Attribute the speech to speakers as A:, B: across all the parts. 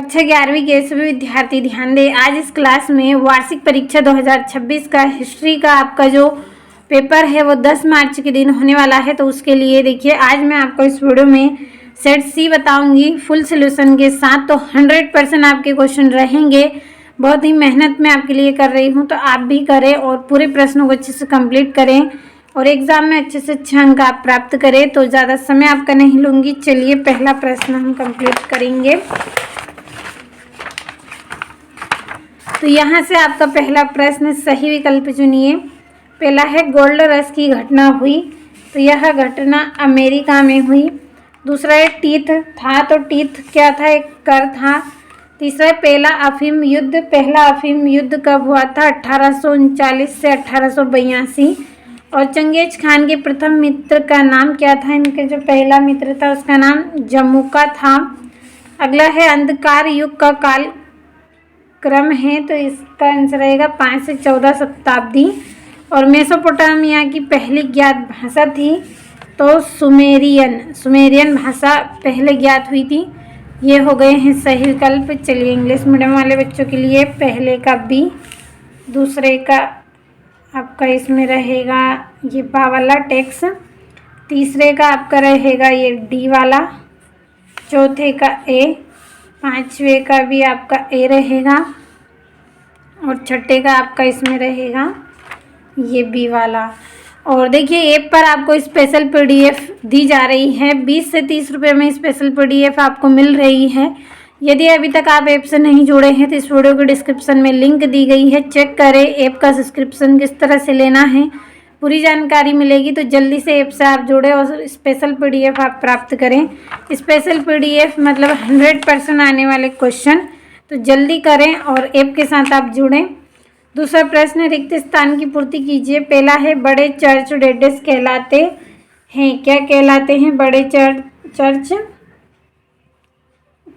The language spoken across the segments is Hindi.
A: कक्षा 11वीं के सभी विद्यार्थी ध्यान दें। आज इस क्लास में वार्षिक परीक्षा 2026 का हिस्ट्री का आपका जो पेपर है वो 10 मार्च के दिन होने वाला है। तो उसके लिए देखिए आज मैं आपको इस वीडियो में सेट सी बताऊंगी फुल सोल्यूशन के साथ। तो 100% आपके क्वेश्चन रहेंगे। बहुत ही मेहनत मैं आपके लिए कर रही हूँ, तो आप भी करें और पूरे प्रश्नों को अच्छे से कंप्लीट करें और एग्जाम में अच्छे से अच्छे अंक आप प्राप्त करें। तो ज़्यादा समय आपका नहीं लूँगी। चलिए पहला प्रश्न हम कंप्लीट करेंगे। तो यहाँ से आपका पहला प्रश्न सही विकल्प चुनिए। पहला है गोल्ड रश की घटना हुई, तो यह घटना अमेरिका में हुई। दूसरा है टीथ था, तो टीथ क्या था? एक कर था। तीसरा है पहला अफीम युद्ध। पहला अफीम युद्ध कब हुआ था? 1839 से 1882। और चंगेज खान के प्रथम मित्र का नाम क्या था? इनके जो पहला मित्र था उसका नाम जमुका था। अगला है अंधकार युग का काल क्रम है, तो इसका आंसर रहेगा 5 से 14 शताब्दी। और मेसोपोटामिया की पहली ज्ञात भाषा थी तो सुमेरियन भाषा पहले ज्ञात हुई थी। ये हो गए हैं सही विकल्प। चलिए इंग्लिश मीडियम वाले बच्चों के लिए पहले का बी, दूसरे का आपका इसमें रहेगा ये बा वाला टेक्स, तीसरे का आपका रहेगा ये डी वाला, चौथे का ए, पांचवे का भी आपका ए रहेगा और छठे का आपका इसमें रहेगा ये बी वाला। और देखिए ऐप पर आपको स्पेशल पीडीएफ दी जा रही है। 20 से 30 रुपये में स्पेशल पीडीएफ आपको मिल रही है। यदि अभी तक आप ऐप से नहीं जुड़े हैं तो इस वीडियो के डिस्क्रिप्शन में लिंक दी गई है, चेक करें ऐप का सब्सक्रिप्शन किस तरह से लेना है, पूरी जानकारी मिलेगी। तो जल्दी से ऐप से आप जुड़े और स्पेशल पीडीएफ आप प्राप्त करें। स्पेशल पीडीएफ मतलब 100% आने वाले क्वेश्चन, तो जल्दी करें और ऐप के साथ आप जुड़ें। दूसरा प्रश्न रिक्त स्थान की पूर्ति कीजिए। पहला है बड़े चर्च डेडेस कहलाते हैं। क्या कहलाते हैं? बड़े चर्च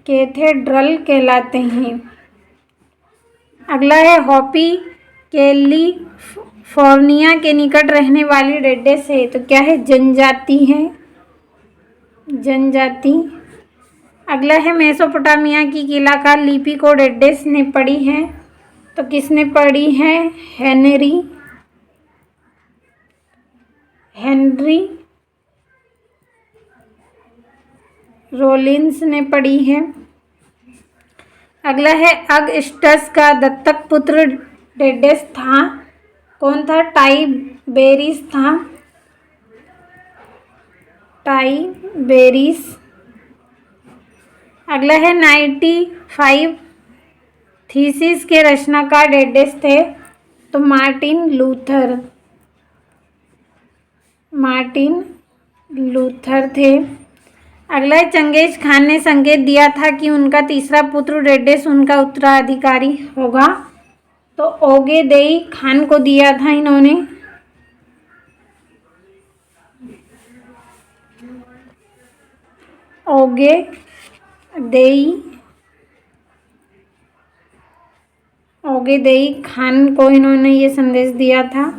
A: कैथेड्रल कहलाते हैं। अगला है हॉपी कैलिफोर्निया के निकट रहने वाली डेडेस है, तो क्या है? जनजाति है, जनजाति। अगला है मेसोपोटामिया की किलाकार लिपि को डेडेस ने पढ़ी है, तो किसने पढ़ी है? हेनरी रोलिंस ने पढ़ी है। अगला है अगस्टस का दत्तक पुत्र डेडेस था। कौन था? टाइबेरिस था, टाइबेरिस। अगला है 95 थीसिस के रचनाकार डेडेस थे, तो मार्टिन लूथर थे। अगला है चंगेज खान ने संकेत दिया था कि उनका तीसरा पुत्र डेडेस उनका उत्तराधिकारी होगा, तो ओगेदेई खान को दिया था इन्होंने। ओगेदेई खान को इन्होंने ये संदेश दिया था।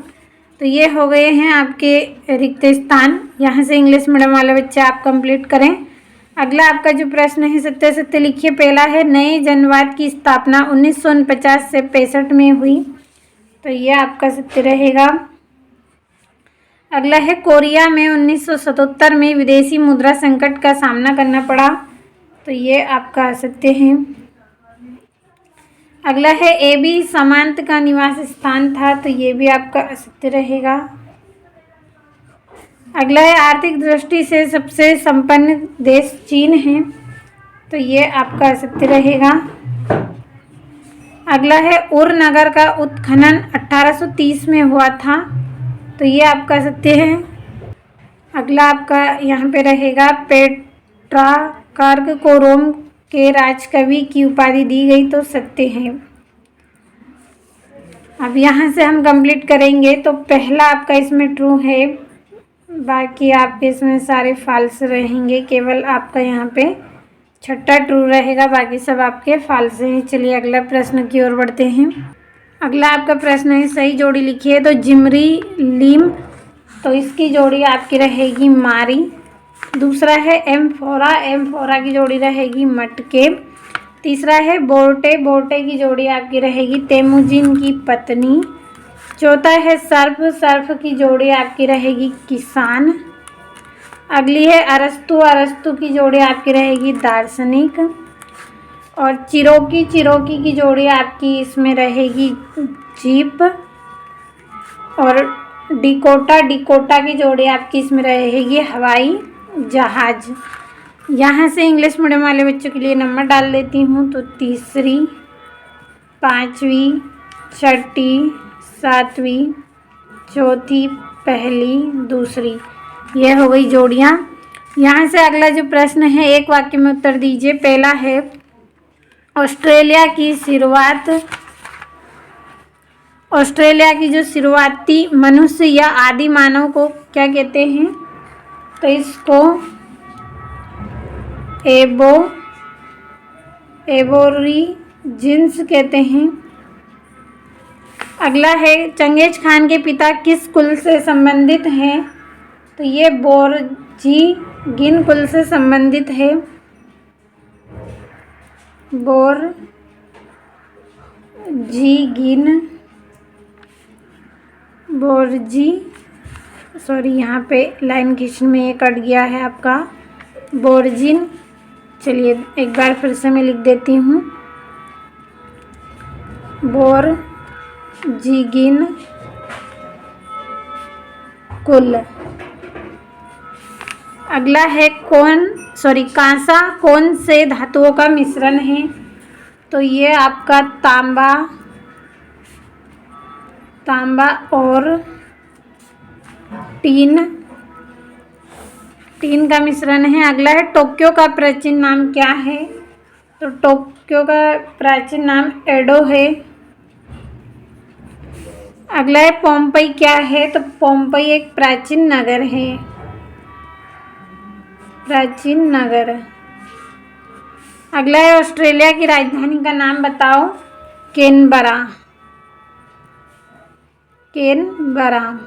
A: तो ये हो गए हैं आपके रिक्त स्थान। यहाँ से इंग्लिश मीडियम वाले बच्चे आप कंप्लीट करें। अगला आपका जो प्रश्न है सत्य सत्य लिखिए। पहला है नए जनवाद की स्थापना 1949 से 65 में हुई, तो ये आपका सत्य रहेगा। अगला है कोरिया में 1977 में विदेशी मुद्रा संकट का सामना करना पड़ा, तो ये आपका सत्य है। अगला है एबी सामंत का निवास स्थान था, तो ये भी आपका असत्य रहेगा। अगला है आर्थिक दृष्टि से सबसे संपन्न देश चीन है, तो ये आपका असत्य रहेगा। अगला है उर नगर का उत्खनन 1830 में हुआ था, तो ये आपका सत्य है। अगला आपका यहाँ पे रहेगा पेट्रार्क को रोम के राजकवि की उपाधि दी गई, तो सत्य है। अब यहाँ से हम कंप्लीट करेंगे। तो पहला आपका इसमें ट्रू है, बाकी आपके इसमें सारे फॉल्स रहेंगे। केवल आपका यहाँ पे छठा ट्रू रहेगा, बाकी सब आपके फॉल्स हैं। चलिए अगला प्रश्न की ओर बढ़ते हैं। अगला आपका प्रश्न है सही जोड़ी लिखिए। तो जिमरी लीम, तो इसकी जोड़ी आपकी रहेगी मारी। दूसरा है एम्फोरा की जोड़ी रहेगी मटके। तीसरा है बोर्टे, बोर्टे की जोड़ी आपकी रहेगी तेमुजिन की पत्नी। चौथा है सर्फ, सर्फ की जोड़ी आपकी रहेगी किसान। अगली है अरस्तु, अरस्तु की जोड़ी आपकी रहेगी दार्शनिक। और चिरोकी, चिरोकी की जोड़ी आपकी इसमें रहेगी जीप। और डिकोटा, डिकोटा की जोड़ी आपकी इसमें रहेगी हवाई जहाज। यहाँ से इंग्लिश मीडियम वाले बच्चों के लिए नंबर डाल देती हूँ। तो तीसरी, पाँचवीं, छठी, सातवीं, चौथी, पहली, दूसरी, ये हो गई जोड़ियाँ। यहाँ से अगला जो प्रश्न है एक वाक्य में उत्तर दीजिए। पहला है ऑस्ट्रेलिया की शुरुआत, ऑस्ट्रेलिया की जो शुरुआती मनुष्य या आदि मानव को क्या कहते हैं? तो इसको एबोरिजिन्स कहते हैं। अगला है चंगेज खान के पिता किस कुल से संबंधित हैं? तो ये बोरजीगिन कुल से संबंधित है। सॉरी यहाँ पे लाइन खींचने में ये कट गया है आपका, बोरजिन। चलिए एक बार फिर से मैं लिख देती हूँ, बोरजीगिन कुल। अगला है कांसा कौन से धातुओं का मिश्रण है? तो ये आपका तांबा और टीन का मिश्रण है। अगला है टोक्यो का प्राचीन नाम क्या है? तो टोक्यो का प्राचीन नाम एडो है। अगला है पोम्पई क्या है? तो पोम्पई एक प्राचीन नगर है, प्राचीन नगर। अगला है ऑस्ट्रेलिया की राजधानी का नाम बताओ। Canberra, Canberra.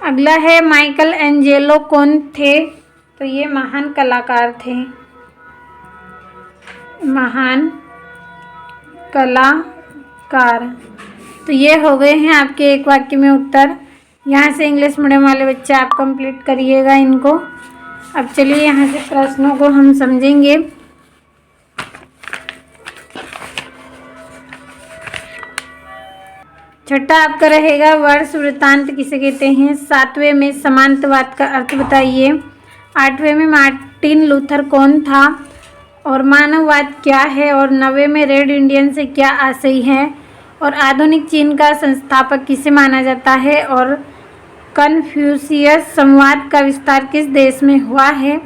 A: अगला है माइकल एंजेलो कौन थे? तो ये महान कलाकार थे, महान कलाकार। तो ये हो गए हैं आपके एक वाक्य में उत्तर। यहाँ से इंग्लिश मीडियम वाले बच्चे आप कंप्लीट करिएगा इनको। अब चलिए यहाँ से प्रश्नों को हम समझेंगे। छठा आपका रहेगा वर्ष वृत्तांत किसे कहते हैं? सातवें में समांतरवाद का अर्थ बताइए। आठवें में मार्टिन लूथर कौन था? और मानववाद क्या है? और नवे में रेड इंडियन से क्या आशय है? और आधुनिक चीन का संस्थापक किसे माना जाता है? और कन्फ्यूशियस संवाद का विस्तार किस देश में हुआ है?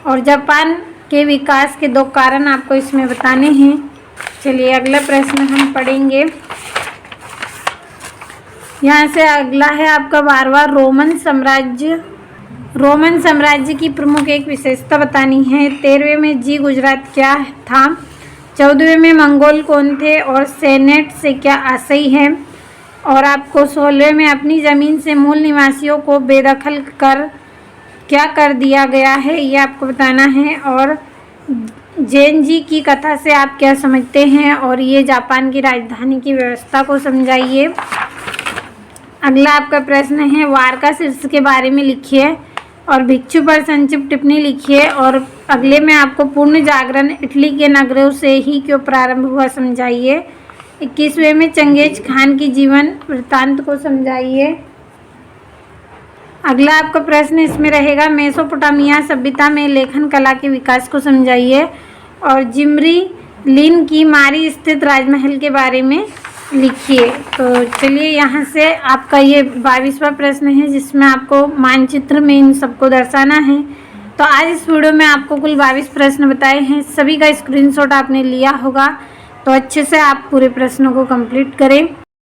A: और जापान के विकास के 2 कारण आपको इसमें बताने हैं। चलिए अगला प्रश्न हम पढ़ेंगे। यहाँ से अगला है आपका 12वां रोमन साम्राज्य। रोमन साम्राज्य की प्रमुख एक विशेषता बतानी है। 13वें में जी गुजरात क्या था? 14वें में मंगोल कौन थे? और सेनेट से क्या आशय है? और आपको 16वें में अपनी ज़मीन से मूल निवासियों को बेदखल कर क्या कर दिया गया है, ये आपको बताना है। और जेनजी की कथा से आप क्या समझते हैं? और ये जापान की राजधानी की व्यवस्था को समझाइए। अगला आपका प्रश्न है वार का शीर्ष के बारे में लिखिए और भिक्षु पर संक्षिप्त टिप्पणी लिखिए। और अगले में आपको पूर्ण जागरण इटली के नगरों से ही क्यों प्रारंभ हुआ समझाइए। 21वें में चंगेज खान की जीवन वृत्तांत को समझाइए। अगला आपका प्रश्न इसमें रहेगा मेसोपोटामिया सभ्यता में लेखन कला के विकास को समझाइए। और जिमरी लिन की मारी स्थित राजमहल के बारे में लिखिए। तो चलिए यहाँ से आपका ये 22वां प्रश्न है जिसमें आपको मानचित्र में इन सबको दर्शाना है। तो आज इस वीडियो में आपको कुल 22 प्रश्न बताए हैं। सभी का स्क्रीनशॉट आपने लिया होगा, तो अच्छे से आप पूरे प्रश्नों को कंप्लीट करें।